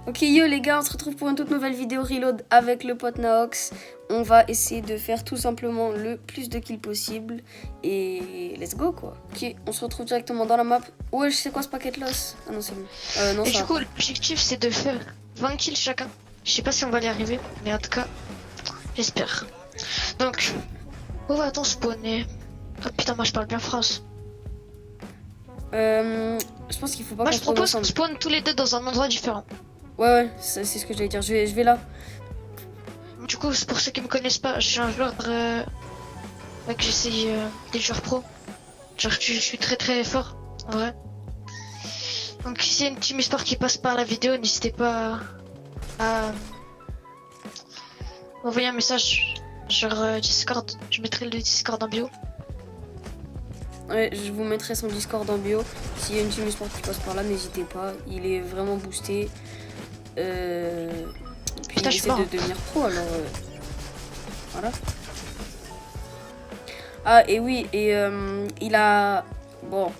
Ok yo les gars, on se retrouve pour une toute nouvelle vidéo reload avec le pote Naox. On va essayer de faire tout simplement le plus de kills possible. Et let's go quoi. Ok, on se retrouve directement dans la map. Ouais, je sais quoi ce paquet loss. Ah non c'est bon. Non, Et ça du va coup pas. l'objectif c'est de faire 20 kills chacun. Je sais pas si on va y arriver, mais en tout cas, j'espère. Donc, où va-t-on spawner? Oh putain, moi je parle bien France. Je pense qu'il faut pas Moi qu'on je spawn propose qu'on ensemble. spawn tous les deux dans un endroit différent. Ouais, c'est ce que j'allais dire. Je vais là. Du coup, pour ceux qui me connaissent pas, je suis un joueur que j'essaye des joueurs pro. Genre je suis très fort, en vrai. Donc si c'est une team histoire qui passe par la vidéo, n'hésitez pas à m'envoyer un message sur Discord. Je mettrai le Discord en bio. Ouais, je vous mettrai son Discord en bio. S'il y a une team sport qui passe par là, n'hésitez pas. Il est vraiment boosté. Puis Putain, il je suis essaie mort. de devenir pro, alors voilà. Ah et oui, et il a... Bon,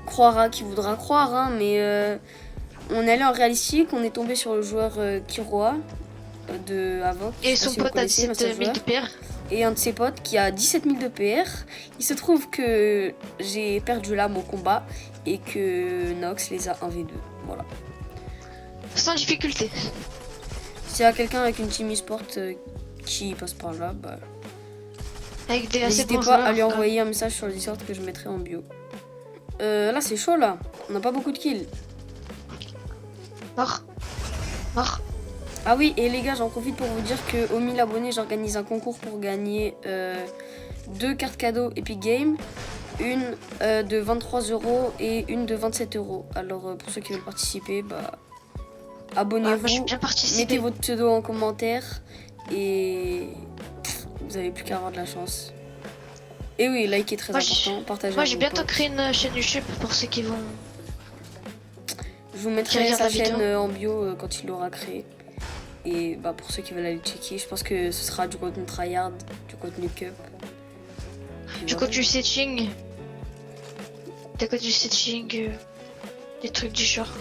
croira qui voudra croire, hein, mais on est allé en réalistique, on est tombé sur le joueur Kiroa de Avoc. Et Je sais pas son si vous pote a connaissez, l'ancien 17 000 de joueur. PR. Et un de ses potes qui a 17 000 de PR. Il se trouve que j'ai perdu l'âme au combat et que Nox les a 1v2. Voilà. Sans difficulté. S'il y a quelqu'un avec une team e-sport qui passe par là, bah, Avec des assez n'hésitez bons pas joueurs. à lui envoyer un message sur le Discord que je mettrai en bio. Là c'est chaud là. On n'a pas beaucoup de kills. Mort. Mort. Ah oui, et les gars, j'en profite pour vous dire qu'aux 1000 abonnés, j'organise un concours pour gagner 2 cartes cadeaux Epic Game, une de 23 € et une de 27 €. Alors pour ceux qui veulent participer, bah Ah, moi, je vais abonnez-vous, bien participer. mettez votre pseudo en commentaire et vous avez plus qu'à avoir de la chance. Et oui, like est très important, partagez. Moi, à j'ai vos bientôt potes. créé une chaîne YouTube pour ceux qui vont. Je vous qui mettrai regardent sa la vidéo. chaîne en bio quand il l'aura créée. Et bah pour ceux qui veulent aller checker, je pense que ce sera du contenu tryhard, du contenu cup. Puis Du voilà. coup, du setting. Des codes du setting. Des trucs du genre.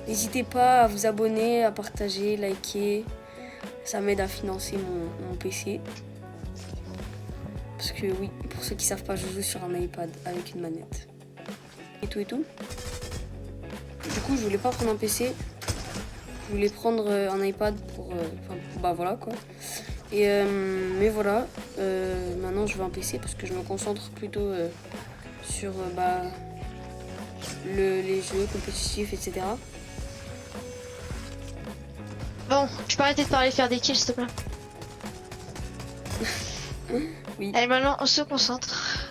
N'hésitez pas à vous abonner, à partager, liker. Ça m'aide à financer mon PC. Parce que oui, pour ceux qui savent pas, je joue sur un iPad avec une manette. Et tout. Du coup, je voulais pas prendre un PC. Je voulais prendre un iPad pour... bah voilà quoi. Et mais voilà. Maintenant, je veux un PC parce que je me concentre plutôt sur bah, les jeux compétitifs, etc. Bon, tu peux arrêter de parler, faire des kills, s'il te plaît. Oui. Allez, maintenant, on se concentre.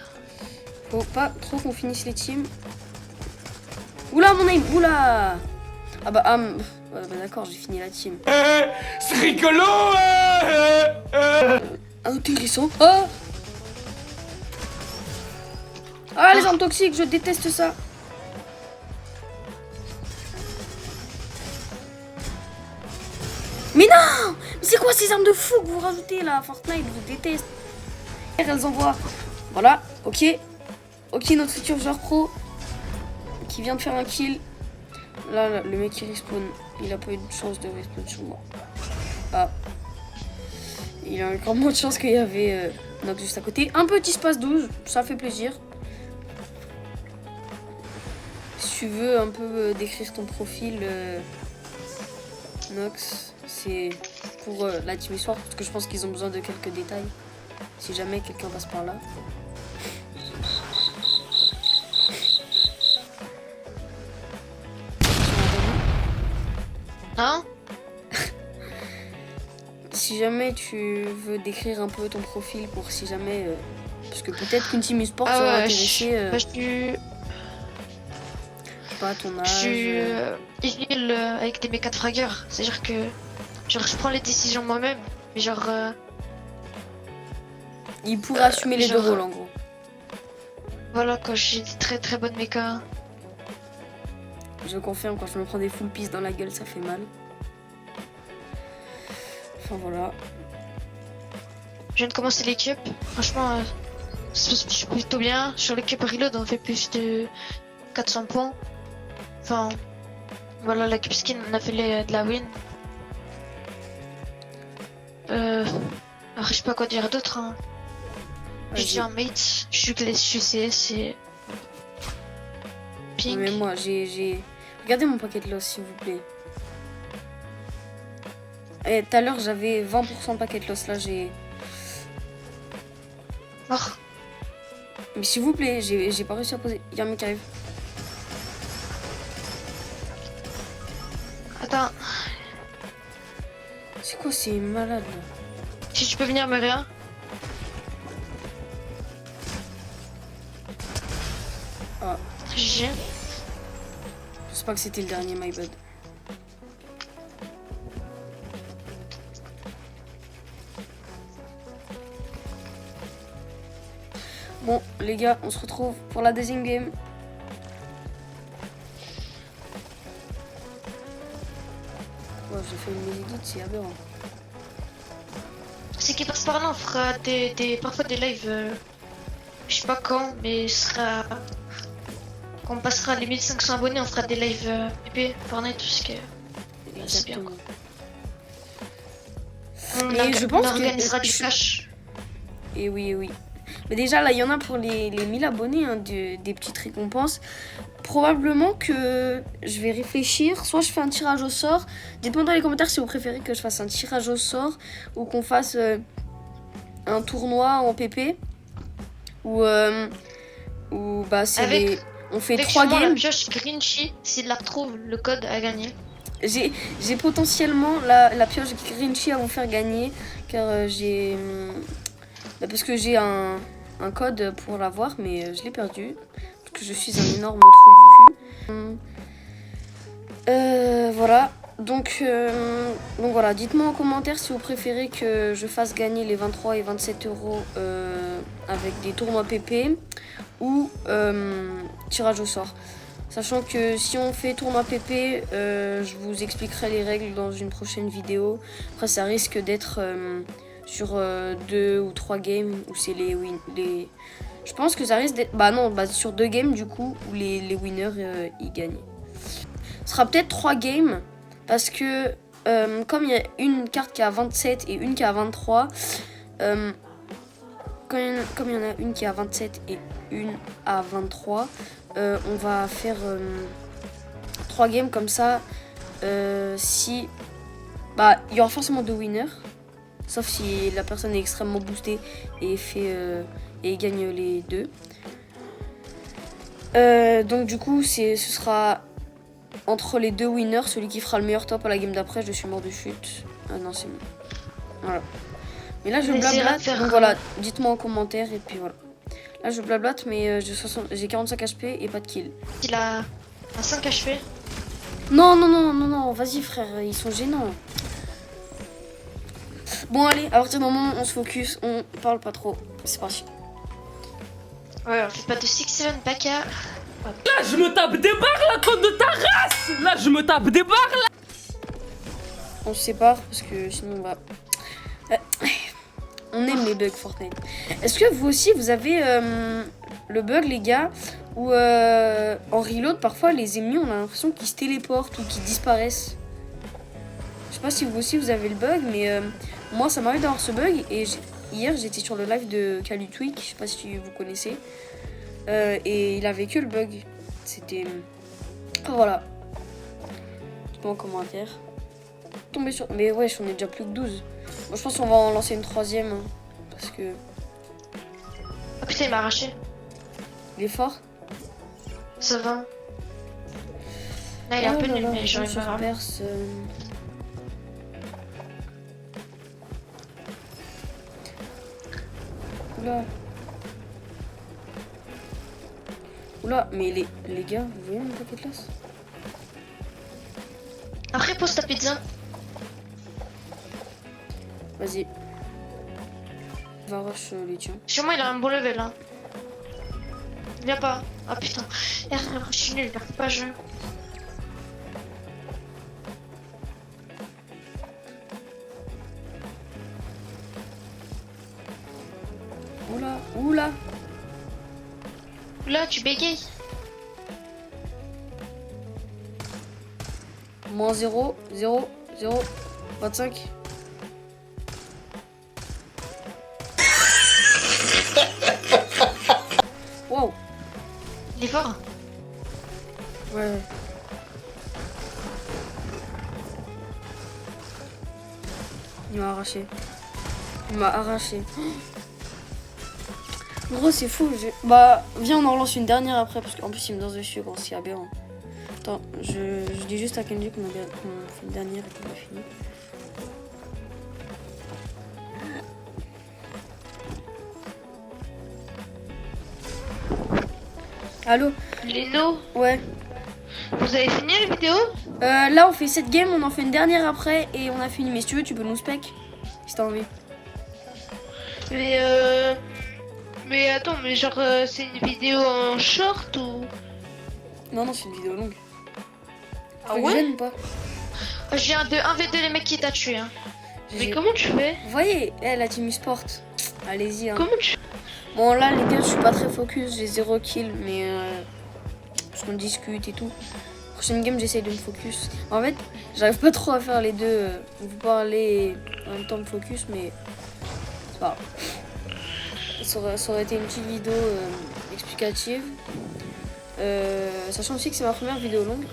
Faut pas trop qu'on finisse les teams. Oula mon aim, oula. Ah bah, ouais, bah d'accord, j'ai fini la team. C'est rigolo. Intéressant. Oh ah les armes toxiques, je déteste ça. Mais non. Mais c'est quoi ces armes de fou que vous rajoutez là, Fortnite, je déteste. Elles envoient. Voilà, ok. Ok, notre futur joueur pro qui vient de faire un kill. Là, le mec qui respawn, il a pas eu de chance de respawn sur moi. Ah. Il a encore moins de chance qu'il y avait Nox juste à côté. Un petit space 12, ça fait plaisir. Si tu veux un peu décrire ton profil, Nox, c'est pour la team histoire, parce que je pense qu'ils ont besoin de quelques détails. Si jamais quelqu'un passe par là. Hein? Si jamais tu veux décrire un peu ton profil pour si jamais... parce que peut-être qu'une team e-sport Ah sera ouais, intéressée, je je sais pas, à ton âge... suis nul avec des mécas de fragueur. C'est-à-dire que genre, je prends les décisions moi-même. Mais genre, il pourrait assumer les deux genre- rôles en gros. voilà quoi, j'ai des très bonnes mécas. Je confirme, quand je me prends des full pistes dans la gueule, ça fait mal. Enfin voilà. Je viens de commencer les cups. Franchement, ça se passe plutôt bien. Sur les cups reload, on fait plus de 400 points. Enfin, voilà, la Cubeskin, on a fait de la win. Après, je sais pas quoi dire d'autre. Hein. Je Vas-y. suis un mate, je suis CS et. Pink. Mais moi, j'ai... Regardez mon paquet de loss, s'il vous plaît. Et tout à l'heure, j'avais 20% de paquet de loss. Là, j'ai... Mort. Mais s'il vous plaît, j'ai pas réussi à poser. Il y a un mec qui arrive. Attends, C'est quoi, c'est malade, là? si tu peux venir me réa. Ah, GG. je sais pas que c'était le dernier, my bad. Bon, les gars, on se retrouve pour la deuxième game. Ouais, j'ai fait une edit, c'est aberrant. C'est qui passe par là, on fera parfois des lives. Je sais pas quand, mais ce sera. Quand on passera les 1500 abonnés, on fera des lives PP, Fortnite, tout ce que. C'est bien. Exactement. On, Et je pense on que- organisera du cash. Et oui, oui. Mais déjà, là, il y en a pour les 1000 abonnés, hein, des petites récompenses. Probablement que je vais réfléchir. Soit je fais un tirage au sort. Dites-moi dans les commentaires si vous préférez que je fasse un tirage au sort ou qu'on fasse un tournoi en PP. Ou bah, c'est Avec- les... On fait Avec 3 sûrement la games. pioche Grinchy, s'il la retrouve, le code à gagner. J'ai potentiellement la pioche Grinchy à vous faire gagner. Car j'ai... bah, parce que j'ai un code pour l'avoir, mais je l'ai perdu. Parce que je suis un énorme trou du cul. Voilà. Donc voilà, dites-moi en commentaire si vous préférez que je fasse gagner les 23 et 27 euros avec des tournois PP ou tirage au sort. Sachant que si on fait tournoi PP, je vous expliquerai les règles dans une prochaine vidéo. Après, ça risque d'être sur 2 ou 3 games où c'est les Je pense que ça risque d'être... Bah non, sur 2 games du coup où les winners ils gagnent. Ce sera peut-être 3 games parce que comme il y a une carte qui a 27 et une qui a 23, comme il y en a une qui a 27 et une à 23, on va faire 3 games comme ça. Si... Bah, il y aura forcément 2 winners. Sauf si la personne est extrêmement boostée et et gagne les 2. Donc du coup, ce sera entre les 2 winners, celui qui fera le meilleur top à la game d'après. Je suis mort de chute. Ah non, c'est bon. Voilà. Mais là, je On essaiera blablate. de faire, Donc voilà, dites-moi en commentaire et puis voilà. Là, je blablate, mais j'ai 45 HP et pas de kill. Il a 5 HP. Non, vas-y frère, ils sont gênants. Bon allez, à partir d'un moment, on se focus, on parle pas trop. C'est parti. Ouais, on fait pas de 6-7 Baka. Là, je me tape des barres, la côte de ta race. Là, je me tape des barres, là. On se sépare parce que sinon on va... On aime les bugs Fortnite. Est-ce que vous aussi, vous avez le bug, les gars, où en reload, parfois, les ennemis, on a l'impression qu'ils se téléportent ou qu'ils disparaissent. Je sais pas si vous aussi, vous avez le bug, mais moi, ça m'arrive d'avoir ce bug. Et hier, j'étais sur le live de Calutweek, je sais pas si vous connaissez. Et il a vécu le bug. C'était... Voilà. Dites-moi en commentaire. Tombé sur... Mais wesh, on est déjà plus que 12. Bon, je pense qu'on va en lancer une 3e. Hein, parce que... Oh putain, il m'a arraché. Il est fort. Ça va. Là, il est un peu nul, mais j'aurais pas grave. Perse, Oula. Oula, mais les gars, vous voyez mon paquet de glace? Après, pose ta pizza. Vas-y. Va rush les tiens. Sûrement, il a un bon level, hein. Viens pas. Ah putain. Je suis nul, j'arrive pas à jouer. Oula, oula. Là, tu bégayes. Moins 0, 0, 0, 25. Wow. Il est fort. Ouais. Il m'a arraché. Il m'a arraché. Gros, c'est fou. Bah, viens, on en relance une dernière après, parce qu'en plus, il me danse dessus, gros, c'est aberrant. Attends, je dis juste à Kenji qu'on a fait une dernière et qu'on a fini. Allô? Leno, Ouais. vous avez fini la vidéo? Là, on fait cette game, on en fait une dernière après et on a fini. Mais si tu veux, tu peux nous spec si t'as envie. Mais attends, mais genre c'est une vidéo en short ou? Non, non, c'est une vidéo longue. Ah Ça te ouais? gêne ou pas? Je viens de 1v2 les mecs qui t'a tué. Hein. Mais J'ai- comment tu fais? Vous voyez, la team sport. Allez-y. Hein. Comment tu Bon, là, les gars, je suis pas très focus. J'ai 0 kill, mais parce qu'on discute et tout. Prochaine game, j'essaye de me focus. En fait, j'arrive pas trop à faire les deux. Vous parler en même temps me focus, mais c'est pas grave. Ça aurait été une petite vidéo explicative. Sachant aussi que c'est ma première vidéo longue.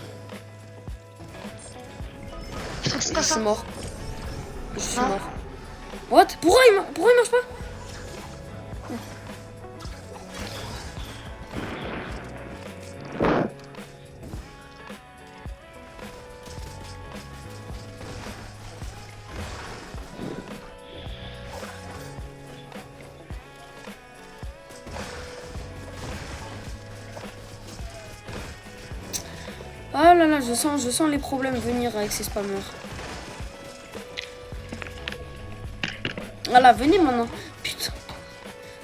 C'est Et pas je ça. suis mort. Je suis Non. mort. What? Pourquoi il marche pas? Ah là là, je sens les problèmes venir avec ces spammers. Voilà, venez maintenant. Putain.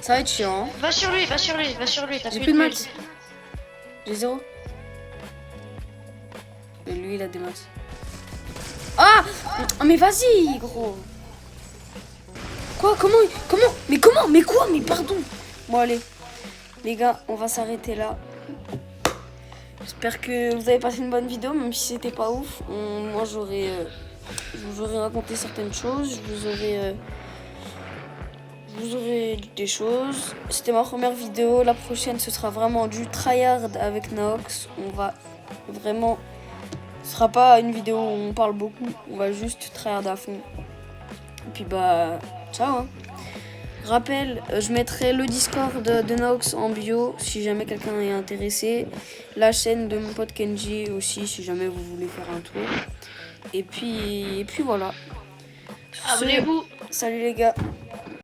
Ça va être chiant. Hein. Va sur lui, va sur lui, va sur lui. T'as J'ai plus plus de bulle. max. J'ai 0. Et lui, il a des max. Ah! Mais vas-y, gros. Quoi? Comment? Mais comment? Mais quoi? Mais pardon. Bon, allez. Les gars, on va s'arrêter là. J'espère que vous avez passé une bonne vidéo, même si c'était pas ouf. Moi, je vous aurais raconté certaines choses. Je vous aurais dit des choses. C'était ma première vidéo. La prochaine, ce sera vraiment du tryhard avec Naox. On va vraiment... Ce sera pas une vidéo où on parle beaucoup. On va juste tryhard à fond. Et puis bah, ciao. Hein. Rappel, je mettrai le Discord de Naox en bio si jamais quelqu'un est intéressé. La chaîne de mon pote Kenji aussi si jamais vous voulez faire un tour. Et puis voilà. Abonnez-vous. Salut les gars.